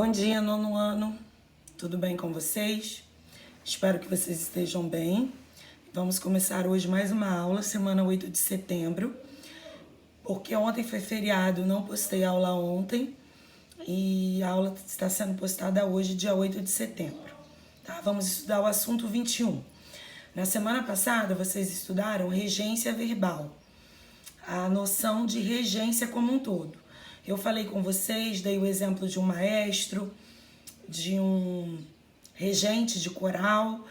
Bom dia, nono ano. Tudo bem com vocês? Espero que vocês estejam bem. Vamos começar hoje mais uma aula, semana 8 de setembro. Porque ontem foi feriado, não postei aula ontem. E a aula está sendo postada hoje, dia 8 de setembro. Tá? Vamos estudar o assunto 21. Na semana passada, vocês estudaram regência verbal. A noção de regência como um todo. Eu falei com vocês, dei o exemplo de um maestro, de um regente de coral,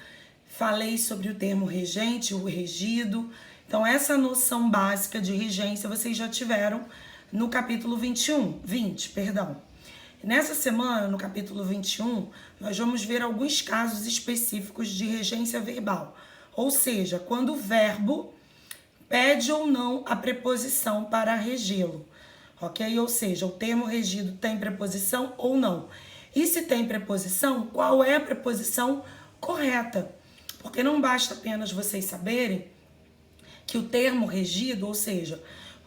falei sobre o termo regente, o regido. Então, essa noção básica de regência vocês já tiveram no capítulo 20. Nessa semana, no capítulo 21, nós vamos ver alguns casos específicos de regência verbal. Ou seja, quando o verbo pede ou não a preposição para regê-lo. Ok? Ou seja, o termo regido tem preposição ou não. E se tem preposição, qual é a preposição correta? Porque não basta apenas vocês saberem que o termo regido, ou seja,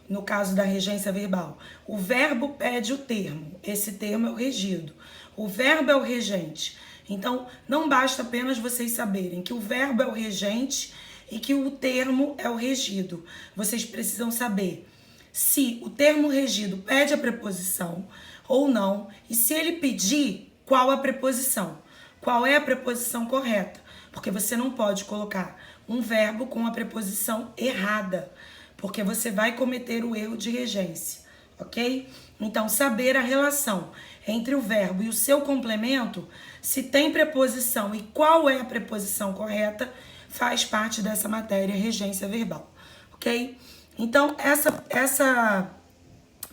no caso da regência verbal, o verbo pede o termo. Esse termo é o regido. O verbo é o regente. Então, não basta apenas vocês saberem que o verbo é o regente e que o termo é o regido. Vocês precisam saber se o termo regido pede a preposição ou não, e se ele pedir, qual a preposição? Qual é a preposição correta? Porque você não pode colocar um verbo com a preposição errada, porque você vai cometer o erro de regência, ok? Então, saber a relação entre o verbo e o seu complemento, se tem preposição e qual é a preposição correta, faz parte dessa matéria regência verbal, ok? Então, essa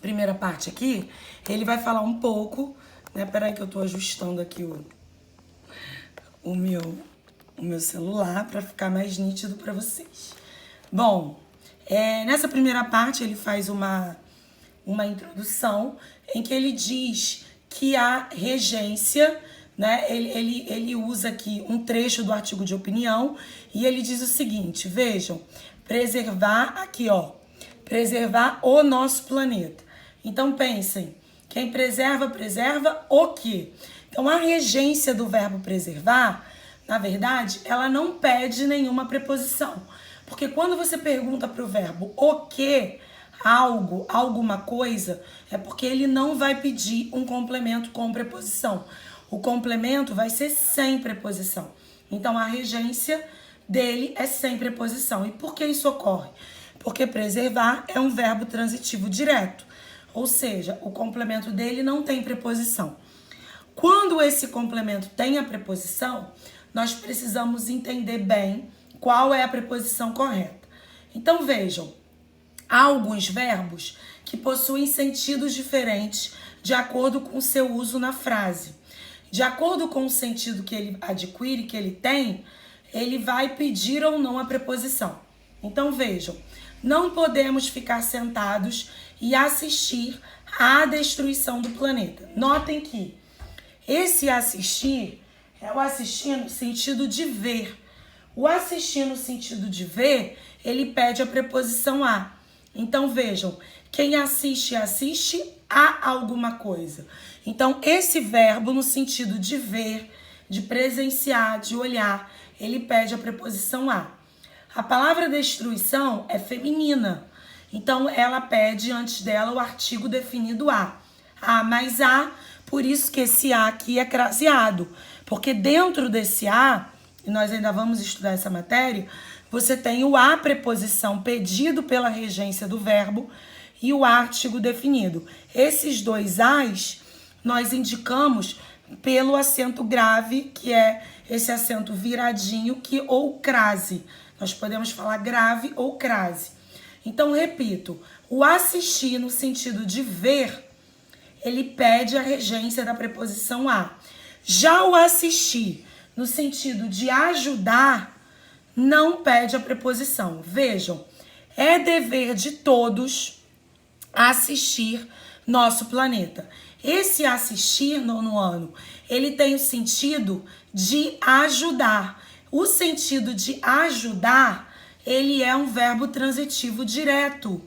primeira parte aqui, ele vai falar um pouco, né? Peraí que eu tô ajustando aqui o meu celular para ficar mais nítido para vocês. Bom, nessa primeira parte ele faz uma introdução em que ele diz que a regência, né? Ele usa aqui um trecho do artigo de opinião e ele diz o seguinte, vejam, preservar aqui, ó, preservar o nosso planeta. Então pensem, quem preserva, preserva o quê? Então a regência do verbo preservar, na verdade, ela não pede nenhuma preposição. Porque quando você pergunta para o verbo o quê, algo, alguma coisa, é porque ele não vai pedir um complemento com preposição. O complemento vai ser sem preposição. Então a regência dele é sem preposição. E por que isso ocorre? Porque preservar é um verbo transitivo direto, ou seja, o complemento dele não tem preposição. Quando esse complemento tem a preposição, nós precisamos entender bem qual é a preposição correta. Então vejam, há alguns verbos que possuem sentidos diferentes de acordo com o seu uso na frase. De acordo com o sentido que ele adquire, que ele tem, ele vai pedir ou não a preposição. Então vejam, não podemos ficar sentados e assistir à destruição do planeta. Notem que esse assistir é o assistir no sentido de ver. O assistir no sentido de ver, ele pede a preposição a. Então vejam, quem assiste, assiste a alguma coisa. Então esse verbo no sentido de ver, de presenciar, de olhar, ele pede a preposição a. A palavra destruição é feminina, então ela pede antes dela o artigo definido a. A mais a, por isso que esse a aqui é craseado, porque dentro desse a, e nós ainda vamos estudar essa matéria, você tem o a preposição pedido pela regência do verbo e o artigo definido. Esses dois as nós indicamos pelo acento grave, que é esse acento viradinho ou crase. Nós podemos falar grave ou crase. Então, repito, o assistir no sentido de ver, ele pede a regência da preposição a. Já o assistir no sentido de ajudar, não pede a preposição. Vejam, é dever de todos assistir nosso planeta. Esse assistir, nono ano, ele tem o sentido de ajudar. O sentido de ajudar, ele é um verbo transitivo direto.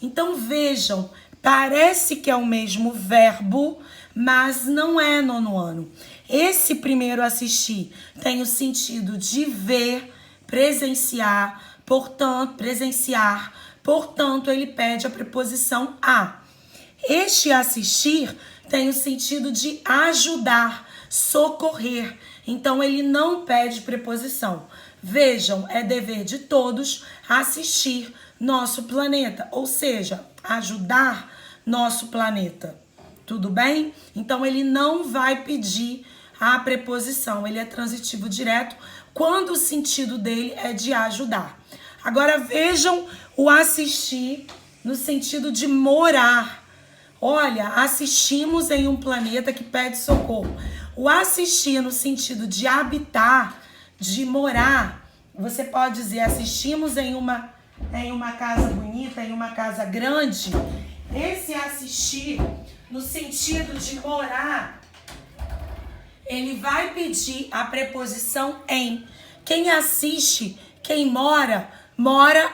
Então vejam, Parece que é o mesmo verbo, mas não é, nono ano. Esse primeiro assistir tem o sentido de ver, presenciar, portanto, ele pede a preposição a. Este assistir tem o sentido de ajudar, socorrer. Então, ele não pede preposição. Vejam, é dever de todos assistir nosso planeta, ou seja, ajudar nosso planeta. Tudo bem? Então, ele não vai pedir a preposição, ele é transitivo direto quando o sentido dele é de ajudar. Agora, vejam o assistir no sentido de morar. Olha, assistimos em um planeta que pede socorro. O assistir no sentido de habitar, de morar, você pode dizer assistimos em uma casa bonita, em uma casa grande. Esse assistir no sentido de morar, ele vai pedir a preposição em. Quem assiste, quem mora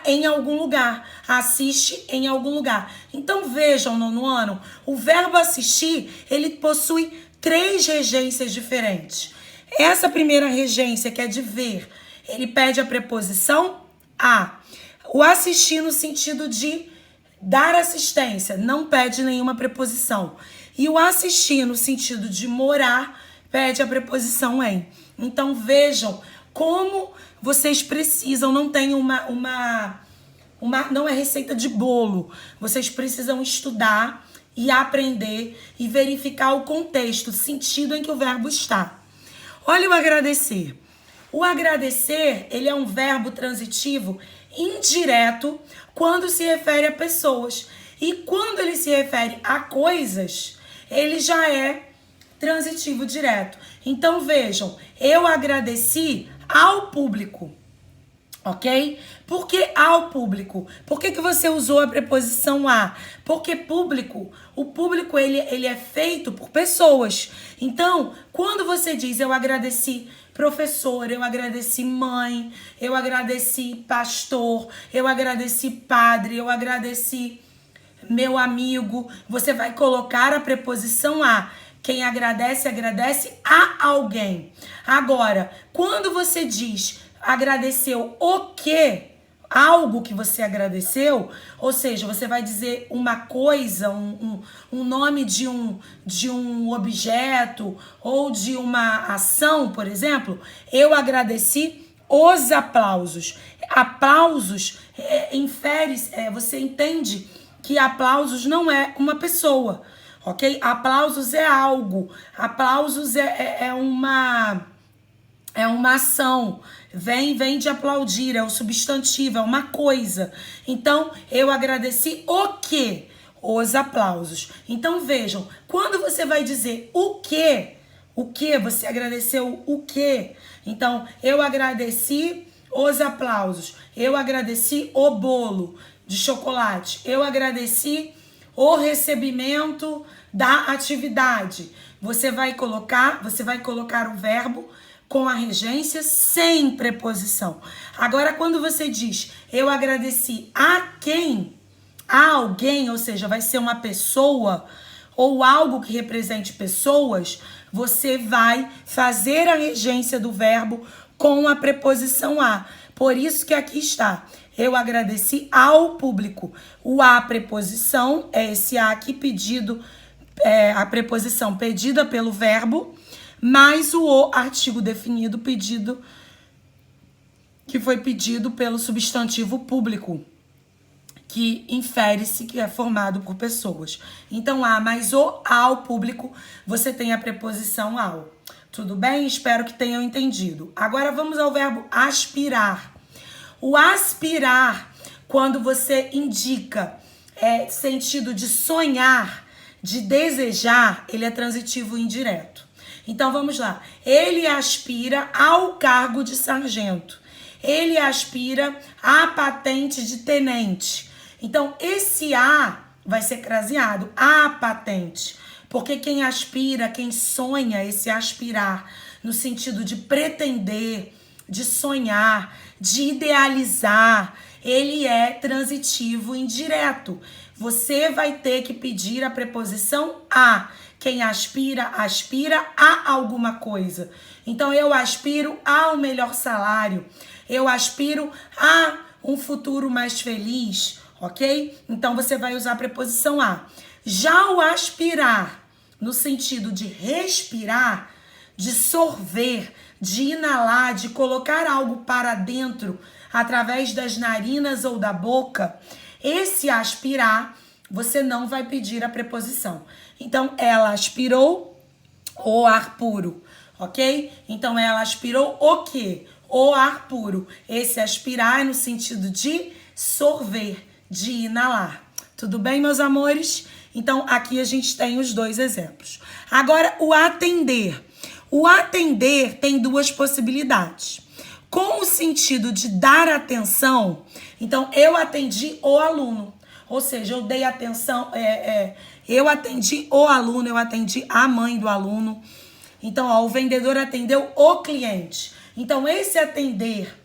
em algum lugar, assiste em algum lugar. Então vejam, nono ano, o verbo assistir, ele possui 3 regências diferentes. Essa primeira regência, que é de ver, ele pede a preposição a. O assistir no sentido de dar assistência, não pede nenhuma preposição. E o assistir no sentido de morar, pede a preposição em. Então vejam como vocês precisam, não tem não é receita de bolo. Vocês precisam estudar e aprender e verificar o contexto, o sentido em que o verbo está. Olha o agradecer. O agradecer, ele é um verbo transitivo indireto quando se refere a pessoas. E quando ele se refere a coisas, ele já é transitivo direto. Então vejam, eu agradeci ao público, ok? Por que ao público? Por que você usou a preposição a? Porque o público ele é feito por pessoas. Então, quando você diz eu agradeci professor, eu agradeci mãe, eu agradeci pastor, eu agradeci padre, eu agradeci meu amigo, você vai colocar a preposição a. Quem agradece, agradece a alguém. Agora, quando você diz agradeceu o quê? Algo que você agradeceu, ou seja, você vai dizer uma coisa, um nome de um objeto ou de uma ação, por exemplo. Eu agradeci os aplausos. Aplausos você entende que aplausos não é uma pessoa. Ok? Aplausos é algo. Aplausos é uma ação. Vem de aplaudir, é um substantivo, é uma coisa. Então, eu agradeci o quê? Os aplausos. Então, vejam, quando você vai dizer o quê? O quê? Você agradeceu o quê? Então, eu agradeci os aplausos. Eu agradeci o bolo de chocolate. Eu agradeci o recebimento da atividade. Você vai colocar o verbo com a regência sem preposição. Agora, quando você diz eu agradeci a quem? A alguém, ou seja, vai ser uma pessoa ou algo que represente pessoas, você vai fazer a regência do verbo com a preposição a. Por isso que aqui está. Eu agradeci ao público. O a preposição é esse a aqui pedido, a preposição pedida pelo verbo, mais o artigo definido pedido, que foi pedido pelo substantivo público, que infere-se que é formado por pessoas. Então, a mais o ao público, você tem a preposição ao. Tudo bem? Espero que tenham entendido. Agora vamos ao verbo aspirar. O aspirar, quando você indica sentido de sonhar, de desejar, ele é transitivo indireto. Então vamos lá. Ele aspira ao cargo de sargento. Ele aspira à patente de tenente. Então esse a vai ser craseado, a patente. Porque quem aspira, quem sonha, esse aspirar, no sentido de pretender, de sonhar, de idealizar, ele é transitivo indireto. você vai ter que pedir a preposição a. Quem aspira, aspira a alguma coisa. Então, eu aspiro a um melhor salário. Eu aspiro a um futuro mais feliz, ok? Então, você vai usar a preposição a. Já o aspirar, no sentido de respirar, de sorver, de inalar, de colocar algo para dentro através das narinas ou da boca, esse aspirar, você não vai pedir a preposição. Então, ela aspirou o ar puro, ok? Então, ela aspirou o quê? O ar puro. Esse aspirar é no sentido de sorver, de inalar. Tudo bem, meus amores? Então, aqui a gente tem os dois exemplos. Agora, o atender. O atender tem duas possibilidades. Com o sentido de dar atenção, então, eu atendi o aluno. Ou seja, eu dei atenção, eu atendi o aluno, eu atendi a mãe do aluno. Então, ó, o vendedor atendeu o cliente. Então, esse atender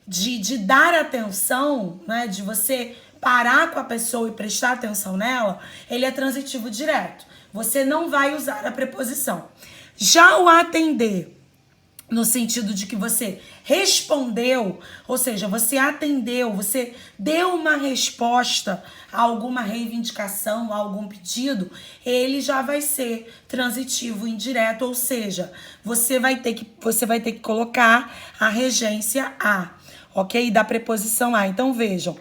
de dar atenção, né, de você parar com a pessoa e prestar atenção nela, ele é transitivo direto. Você não vai usar a preposição. Já o atender, no sentido de que você respondeu, ou seja, você atendeu, você deu uma resposta a alguma reivindicação, a algum pedido, ele já vai ser transitivo indireto, ou seja, você vai ter que colocar a regência a, ok? Da preposição a. Então, vejam,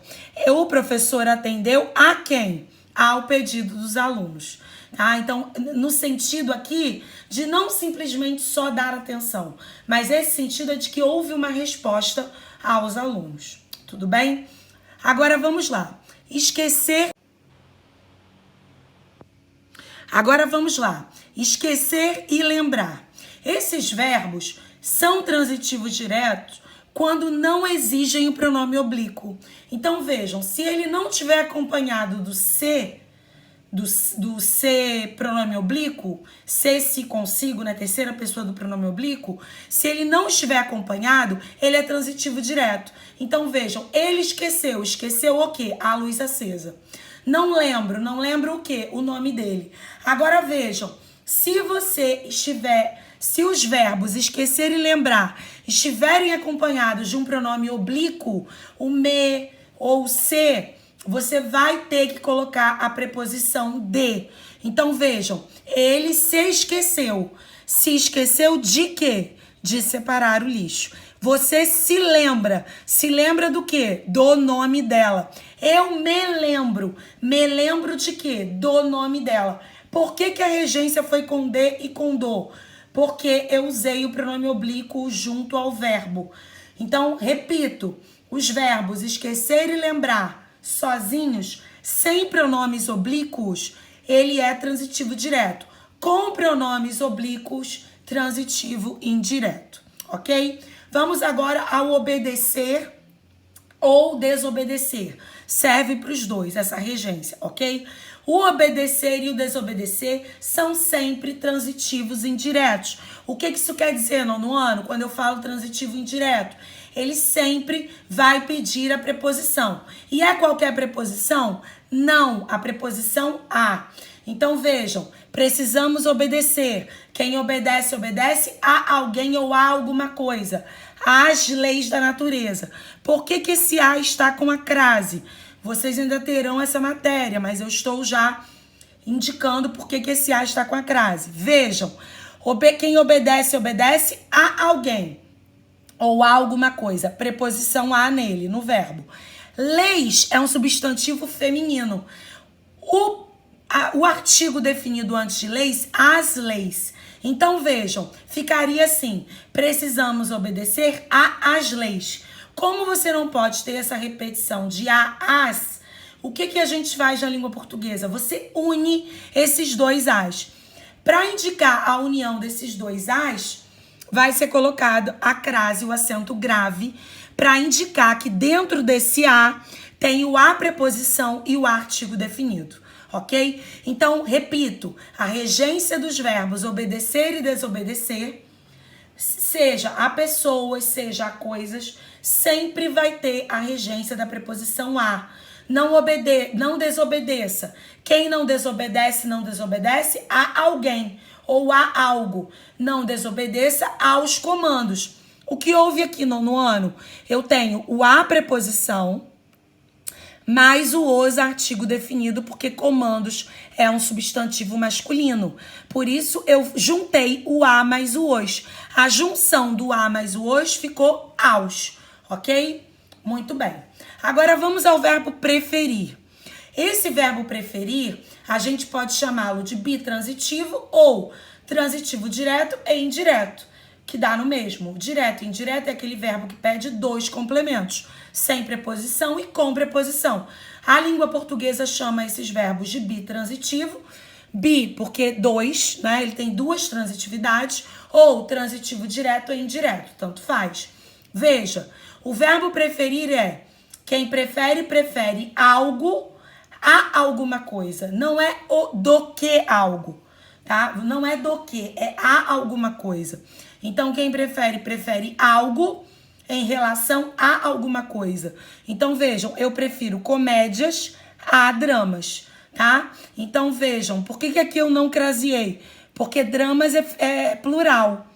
o professor atendeu a quem? Ao pedido dos alunos. Tá? Então, no sentido aqui de não simplesmente só dar atenção, mas esse sentido é de que houve uma resposta aos alunos. Tudo bem? Agora vamos lá. Esquecer. Agora vamos lá. Esquecer e lembrar. Esses verbos são transitivos diretos quando não exigem o pronome oblíquo. Então, vejam, se ele não tiver acompanhado do se, do se pronome oblíquo, se consigo, na terceira pessoa do pronome oblíquo, se ele não estiver acompanhado, ele é transitivo direto. Então, vejam, ele esqueceu. Esqueceu o quê? A luz acesa. Não lembro o quê? O nome dele. Agora, vejam, se os verbos esquecer e lembrar estiverem acompanhados de um pronome oblíquo, o me ou o se, você vai ter que colocar a preposição de. Então, vejam, ele se esqueceu. Se esqueceu de quê? De separar o lixo. Você se lembra. Se lembra do quê? Do nome dela. Eu me lembro. Me lembro de quê? Do nome dela. Por que a regência foi com de e com do? Porque eu usei o pronome oblíquo junto ao verbo. Então, repito, os verbos esquecer e lembrar sozinhos, sem pronomes oblíquos, ele é transitivo direto. Com pronomes oblíquos, transitivo indireto, ok? Vamos agora ao obedecer ou desobedecer. Serve para os dois, essa regência, ok? O obedecer e o desobedecer são sempre transitivos indiretos. O que isso quer dizer, nono ano? Quando eu falo transitivo indireto, ele sempre vai pedir a preposição. E é qualquer preposição? Não, a preposição a. Então, vejam, precisamos obedecer. Quem obedece, obedece a alguém ou a alguma coisa. Às leis da natureza. Por que esse a está com a crase? Vocês ainda terão essa matéria, mas eu estou já indicando por que esse a está com a crase. Vejam, quem obedece, obedece a alguém ou a alguma coisa. Preposição a nele, no verbo. Leis é um substantivo feminino. O artigo definido antes de leis, as leis. Então, vejam, ficaria assim, precisamos obedecer às leis. Como você não pode ter essa repetição de as, o que a gente faz na língua portuguesa? Você une esses dois as. Para indicar a união desses dois as, vai ser colocado a crase, o acento grave, para indicar que dentro desse a tem o a preposição e o artigo definido. Ok? Então, repito, a regência dos verbos obedecer e desobedecer, seja a pessoas, seja a coisas, sempre vai ter a regência da preposição a. Não desobedeça. Quem não desobedece, não desobedece a alguém ou a algo. Não desobedeça aos comandos. O que houve aqui no ano? Eu tenho o a preposição mais o os artigo definido, porque comandos é um substantivo masculino. Por isso, eu juntei o a mais o os. A junção do a mais o os ficou aos, ok? Muito bem. Agora, vamos ao verbo preferir. Esse verbo preferir, a gente pode chamá-lo de bitransitivo ou transitivo direto e indireto, que dá no mesmo. Direto e indireto é aquele verbo que pede dois complementos, sem preposição e com preposição. A língua portuguesa chama esses verbos de bitransitivo. Bi, porque dois, né? Ele tem duas transitividades, ou transitivo direto e indireto, tanto faz. Veja, o verbo preferir é quem prefere, prefere algo a alguma coisa. Não é o do que algo, tá? Não é do que, é a alguma coisa. Então, quem prefere, prefere algo em relação a alguma coisa. Então, vejam, eu prefiro comédias a dramas, tá? Então, vejam, por que aqui eu não craseei? Porque dramas é plural.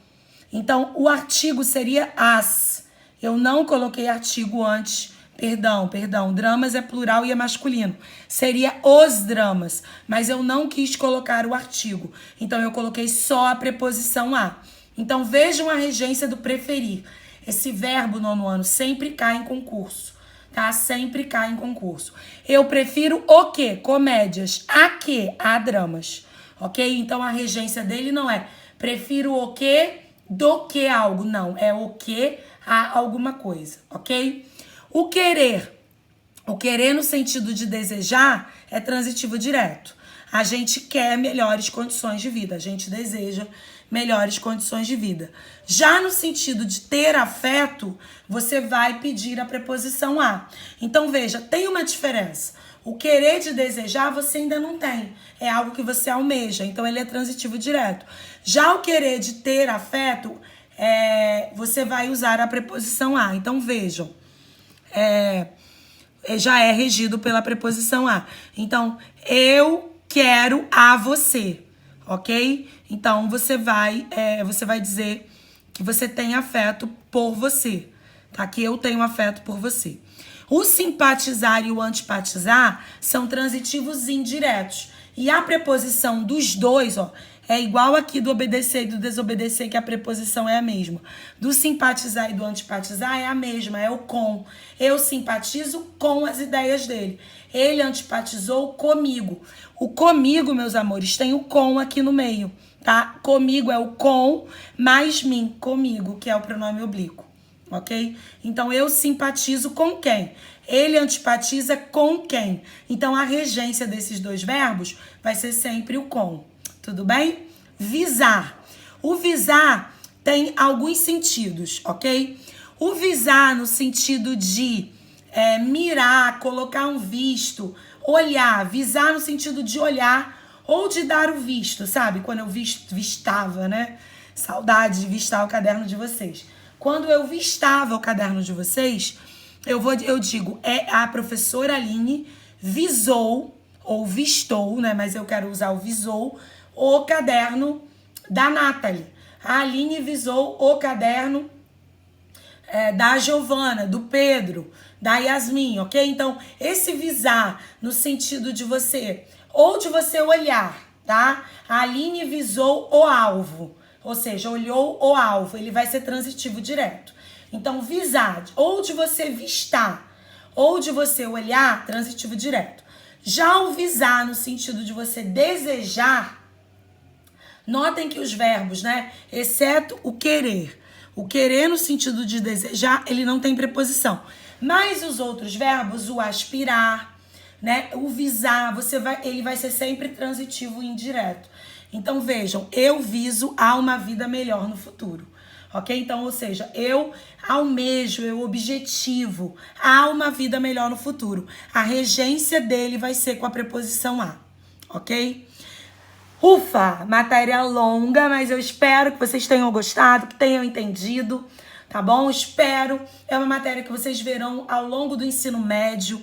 Então, o artigo seria as. Eu não coloquei artigo antes. Perdão. Dramas é plural e é masculino. Seria os dramas. Mas eu não quis colocar o artigo. Então, eu coloquei só a preposição a. Então, vejam a regência do preferir. Esse verbo no ano sempre cai em concurso, tá? Sempre cai em concurso. Eu prefiro o quê? Comédias. A quê? A dramas. Ok? Então, a regência dele não é prefiro o quê do que algo. Não, é o quê a alguma coisa, ok? O querer. O querer no sentido de desejar é transitivo direto. A gente quer melhores condições de vida. A gente deseja melhores condições de vida. Já no sentido de ter afeto, você vai pedir a preposição a. Então, veja, tem uma diferença. O querer de desejar você ainda não tem. É algo que você almeja. Então, ele é transitivo direto. Já o querer de ter afeto, você vai usar a preposição a. Então, vejam. Já é regido pela preposição a. Então, eu quero a você. Ok? Então, você vai dizer que você tem afeto por você, tá? Que eu tenho afeto por você. O simpatizar e o antipatizar são transitivos indiretos. E a preposição dos dois, ó, é igual aqui do obedecer e do desobedecer, que a preposição é a mesma. Do simpatizar e do antipatizar é a mesma, é o com. Eu simpatizo com as ideias dele. Ele antipatizou comigo. O comigo, meus amores, tem o com aqui no meio, tá? Comigo é o com mais mim, comigo, que é o pronome oblíquo, ok? Então, eu simpatizo com quem? Ele antipatiza com quem? Então, a regência desses dois verbos vai ser sempre o com. Tudo bem? Visar. O visar tem alguns sentidos, ok? O visar no sentido de mirar, colocar um visto, olhar. Visar no sentido de olhar ou de dar o visto, sabe? Quando eu vistava, né? Saudade de vistar o caderno de vocês. Quando eu vistava o caderno de vocês, eu digo, a professora Aline visou, ou vistou, né? Mas eu quero usar o visou, o caderno da Nathalie. A Aline visou o caderno da Giovana, do Pedro, da Yasmin, ok? Então, esse visar no sentido de você, ou de você olhar, tá? A Aline visou o alvo, ou seja, olhou o alvo, ele vai ser transitivo direto. Então, visar, ou de você vistar, ou de você olhar, transitivo direto. Já o visar no sentido de você desejar, notem que os verbos, né? Exceto o querer. O querer no sentido de desejar, ele não tem preposição. Mas os outros verbos, o aspirar, né? O visar, ele vai ser sempre transitivo e indireto. Então, vejam, eu viso a uma vida melhor no futuro. Ok? Então, ou seja, eu almejo, eu objetivo a uma vida melhor no futuro. A regência dele vai ser com a preposição a. Ok? Ufa, matéria longa, mas eu espero que vocês tenham gostado, que tenham entendido, tá bom? Espero. É uma matéria que vocês verão ao longo do ensino médio.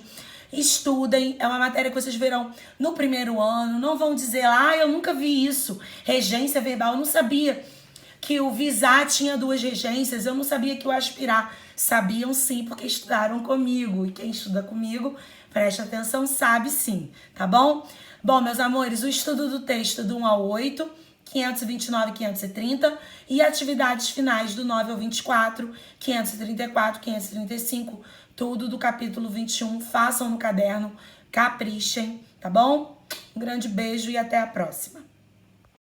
Estudem, é uma matéria que vocês verão no primeiro ano. Não vão dizer, eu nunca vi isso. Regência verbal, eu não sabia que o visar tinha 2 regências, eu não sabia que o aspirar. Sabiam sim, porque estudaram comigo. E quem estuda comigo, presta atenção, sabe sim, tá bom? Bom, meus amores, o estudo do texto do 1 ao 8, 529 e 530, e atividades finais do 9 ao 24, 534, 535, tudo do capítulo 21. Façam no caderno, caprichem, tá bom? Um grande beijo e até a próxima.